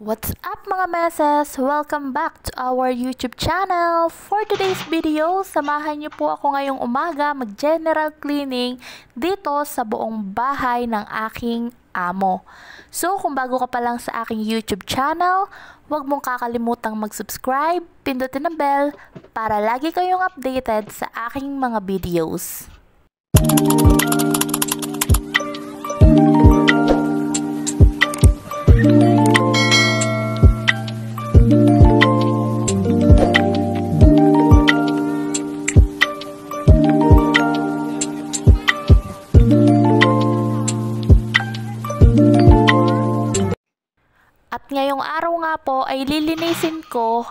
What's up mga meses? Welcome back to our YouTube channel. For today's video, samahan niyo po ako ngayong umaga mag-general cleaning dito sa buong bahay ng aking amo. So kung bago ka pa lang sa aking YouTube channel, huwag mong kakalimutang mag-subscribe, pindutin ang bell para lagi kayong updated sa aking mga videos. At ngayong araw nga po ay lilinisin ko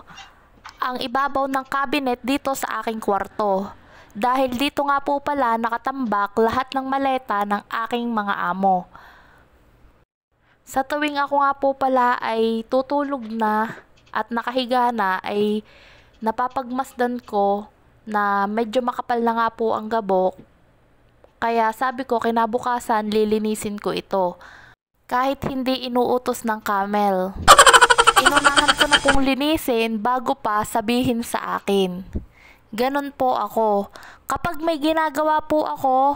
ang ibabaw ng cabinet dito sa aking kwarto. Dahil dito nga po pala nakatambak lahat ng maleta ng aking mga amo. Sa tuwing ako nga po pala ay tutulog na at nakahiga na ay napapagmasdan ko na medyo makapal na nga po ang gabok. Kaya sabi ko kinabukasan lilinisin ko ito. Kahit hindi inuutos ng camel. Inunahan ko na pong linisin bago pa sabihin sa akin. Ganon po ako. Kapag may ginagawa po ako,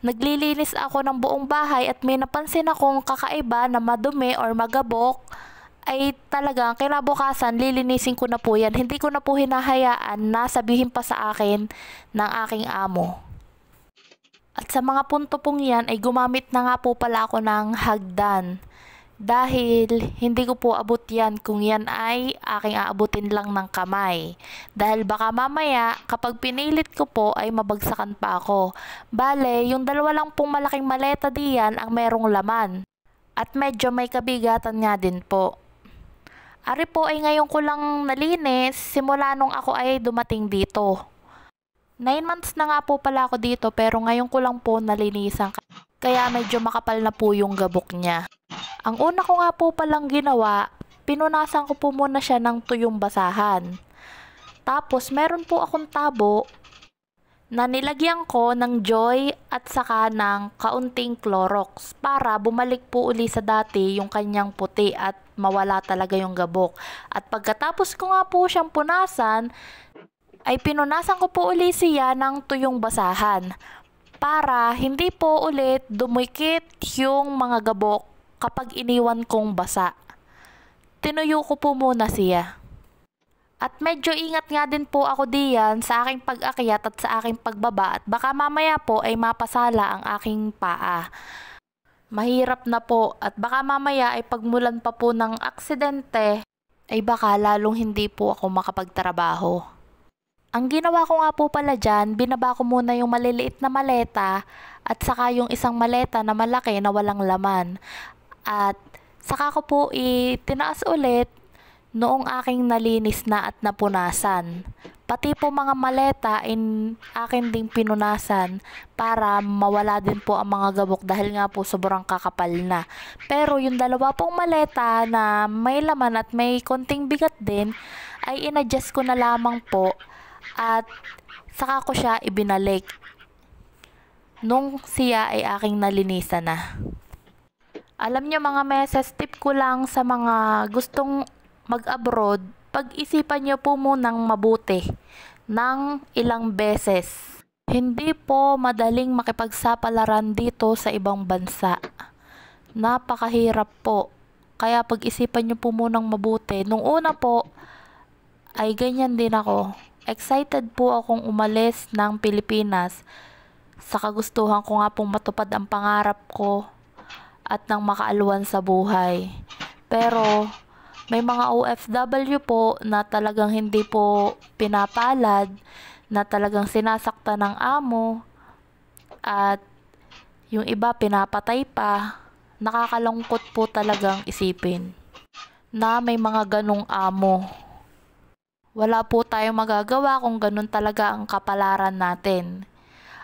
naglilinis ako ng buong bahay at may napansin akong kakaiba na madumi or magabok, ay talagang kinabukasan lilinisin ko na po yan. Hindi ko na po hinahayaan na sabihin pa sa akin ng aking amo. At sa mga punto pong yan ay gumamit na nga po pala ako ng hagdan. Dahil hindi ko po abot yan kung yan ay aking aabutin lang ng kamay. Dahil baka mamaya kapag pinilit ko po ay mabagsakan pa ako. Bale, yung dalawa lang pong malaking maleta diyan ang merong laman. At medyo may kabigatan nga din po. Ari po ay ngayon ko lang nalinis simula nung ako ay dumating dito. 9 months na nga po pala ako dito pero ngayon ko lang po nalinisan kaya medyo makapal na po yung gabok niya. Ang una ko nga po palang ginawa, pinunasan ko po muna siya ng tuyong basahan. Tapos meron po akong tabo na nilagyan ko ng Joy at saka ng kaunting Clorox para bumalik po uli sa dati yung kanyang puti at mawala talaga yung gabok. At pagkatapos ko nga po siyang punasan, ay pinunasan ko po uli siya ng tuyong basahan para hindi po ulit dumikit yung mga gabok kapag iniwan kong basa. Tinuyo ko po muna siya. At medyo ingat nga din po ako diyan sa aking pag-akyat at sa aking pagbaba at baka mamaya po ay mapasala ang aking paa. Mahirap na po at baka mamaya ay pagmulan pa po ng aksidente ay baka lalong hindi po ako makapagtrabaho. Ang ginawa ko nga po pala dyan, binaba ko muna yung maliliit na maleta at saka yung isang maleta na malaki na walang laman. At saka ko po itinaas ulit noong aking nalinis na at napunasan. Pati po mga maleta akin ding pinunasan para mawala din po ang mga gabok dahil nga po sobrang kakapal na. Pero yung dalawa pong maleta na may laman at may konting bigat din ay inadjust ko na lamang po. At saka ko siya ibinalik nung siya ay aking nalinisan na. Alam nyo mga meses, tip ko lang sa mga gustong mag-abroad, pag-isipan nyo po munang mabuti ng ilang beses. Hindi po madaling makipagsapalaran dito sa ibang bansa. Napakahirap po. Kaya pag-isipan nyo po munang mabuti. Nung una po ay ganyan din ako. Excited po akong umalis ng Pilipinas sa kagustuhan ko nga pong matupad ang pangarap ko at nang makaaluan sa buhay. Pero may mga OFW po na talagang hindi po pinapalad, na talagang sinasaktan ng amo at yung iba pinapatay pa. Nakakalungkot po talagang isipin na may mga ganong amo. Wala po tayong magagawa kung ganun talaga ang kapalaran natin.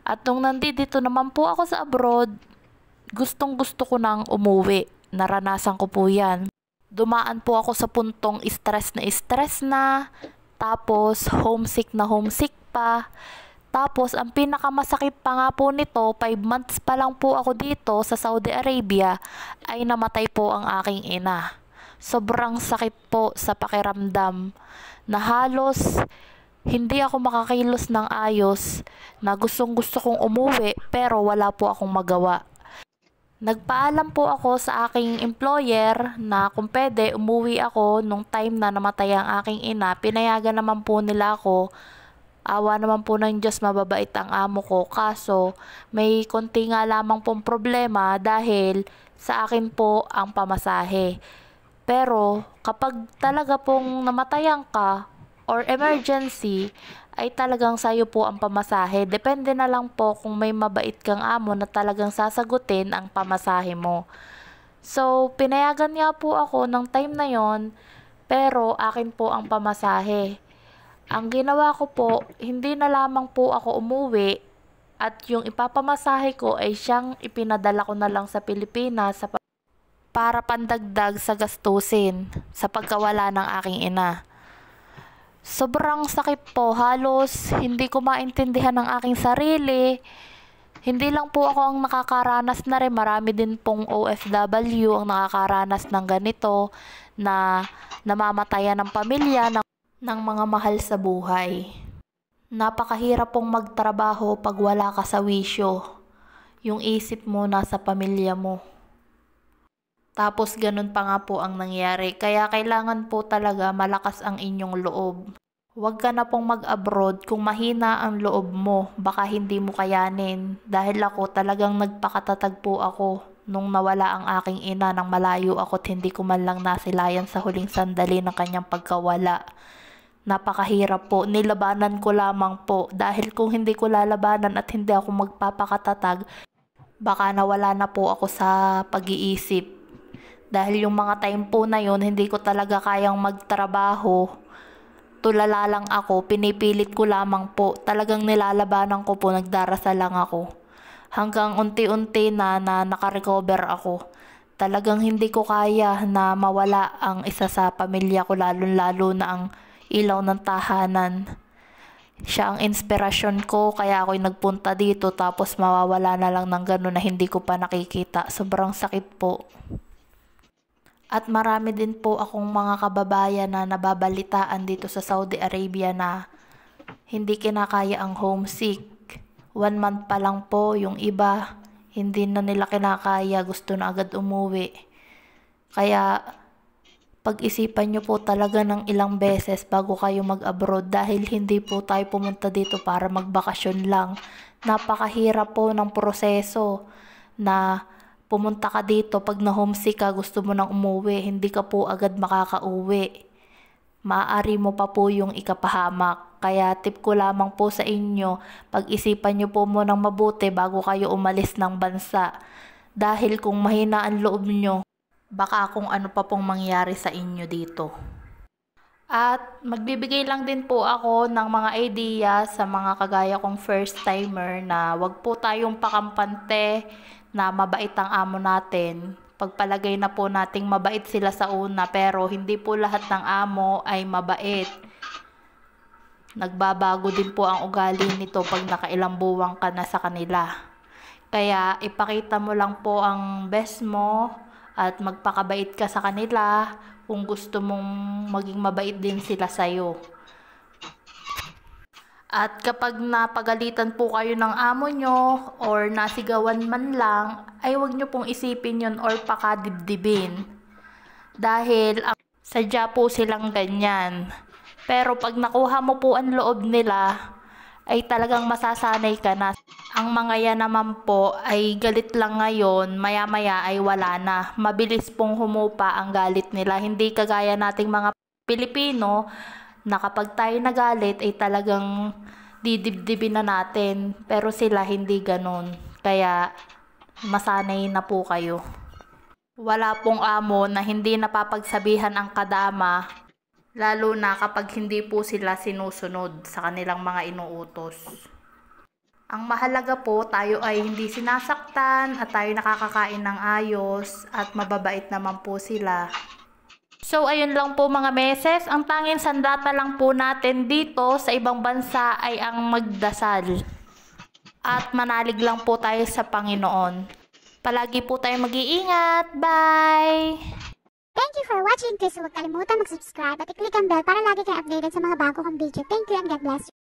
At nung nandito naman po ako sa abroad, gustong gusto ko nang umuwi. Naranasan ko po yan. Dumaan po ako sa puntong stress na, tapos homesick pa. Tapos ang pinakamasakit pa nga po nito, 5 months pa lang po ako dito sa Saudi Arabia, ay namatay po ang aking ina. sobrang sakit po sa pakiramdam na halos hindi ako makakilos ng ayos, na gustong gusto kong umuwi pero wala po akong magawa. Nagpaalam po ako sa aking employer na kung pwede umuwi ako nung time na namatay ang aking ina. Pinayagan naman po nila ako. Awa naman po ng Diyos, mababait ang amo ko. Kaso may konti nga lamang pong problema dahil sa akin po ang pamasahe. Pero kapag talaga pong namatayan ka or emergency, ay talagang sayo po ang pamasahe. Depende na lang po kung may mabait kang amo na talagang sasagutin ang pamasahe mo. So, pinayagan nga po ako ng time na yon, pero akin po ang pamasahe. Ang ginawa ko po, hindi na lamang po ako umuwi at yung ipapamasahe ko ay siyang ipinadala ko na lang sa Pilipinas para pandagdag sa gastusin sa pagkawala ng aking ina. Sobrang sakit po, halos hindi ko maintindihan ang aking sarili. Hindi lang po ako ang nakakaranas na rin, marami din pong OFW ang nakakaranas ng ganito, na namamatayan ng pamilya ng mga mahal sa buhay. Napakahirap pong magtrabaho pag wala ka sa wisyo. Yung isip mo nasa pamilya mo. Tapos ganun pa nga po ang nangyari, kaya kailangan po talaga malakas ang inyong loob. Huwag ka na pong mag-abroad kung mahina ang loob mo, baka hindi mo kayanin. Dahil ako talagang nagpakatatag po ako nung nawala ang aking ina nang malayo ako at hindi ko man lang nasilayan sa huling sandali ng kanyang pagkawala. Napakahirap po, nilabanan ko lamang po dahil kung hindi ko lalabanan at hindi ako magpapakatatag, baka nawala na po ako sa pag-iisip. Dahil yung mga time po na yun, hindi ko talaga kayang magtrabaho. Tulala lang ako, pinipilit ko lamang po. Talagang nilalabanan ko po, nagdarasal lang ako. Hanggang unti-unti na nakarecover ako. Talagang hindi ko kaya na mawala ang isa sa pamilya ko, lalo na ang ilaw ng tahanan. Siya ang inspirasyon ko, kaya ako'y nagpunta dito tapos mawawala na lang ng gano'n na hindi ko pa nakikita. Sobrang sakit po. At marami din po akong mga kababayan na nababalitaan dito sa Saudi Arabia na hindi kinakaya ang homesick. 1 month pa lang po, yung iba hindi na nila kinakaya, gusto na agad umuwi. Kaya pag-isipan nyo po talaga ng ilang beses bago kayo mag-abroad dahil hindi po tayo pumunta dito para magbakasyon lang. Napakahirap po ng proseso na pumunta ka dito, pag na-homesick ka, gusto mo nang umuwi, hindi ka po agad makakauwi. Maaari mo pa po yung ikapahamak. Kaya tip ko lamang po sa inyo, pag-isipan nyo po munang mabuti bago kayo umalis ng bansa. Dahil kung mahina ang loob nyo, baka kung ano pa pong mangyari sa inyo dito. At magbibigay lang din po ako ng mga idea sa mga kagaya kong first timer na wag po tayong pakampante na mabait ang amo natin. Pagpalagay na po nating mabait sila sa una, pero hindi po lahat ng amo ay mabait. Nagbabago din po ang ugali nito pag nakailang buwan ka na sa kanila. Kaya ipakita mo lang po ang best mo at magpakabait ka sa kanila kung gusto mong maging mabait din sila sa'yo. At kapag napagalitan po kayo ng amo nyo or nasigawan man lang, ay huwag nyo pong isipin yun or pakadibdibin. Dahil sadya po silang ganyan. Pero pag nakuha mo po ang loob nila, ay talagang masasanay ka na. Ang mga yan naman po ay galit lang ngayon, maya-maya ay wala na. Mabilis pong humupa ang galit nila. Hindi kagaya nating mga Pilipino na kapag tayo nagalit ay talagang didibdibin na natin, pero sila hindi ganon. Kaya masanay na po kayo. Wala pong amo na hindi napapagsabihan ang kadama, lalo na kapag hindi po sila sinusunod sa kanilang mga inuutos. Ang mahalaga po, tayo ay hindi sinasaktan at tayo nakakakain ng ayos at mababait naman po sila. So ayun lang po mga meses, ang tanging sandata lang po natin dito sa ibang bansa ay ang magdasal. At manalig lang po tayo sa Panginoon. Palagi po tayo mag-iingat. Bye! Thank you for watching. Please huwag kalimutan mag-subscribe at i-click ang bell para lagi kayong updated sa mga bago kong video. Thank you and God bless you.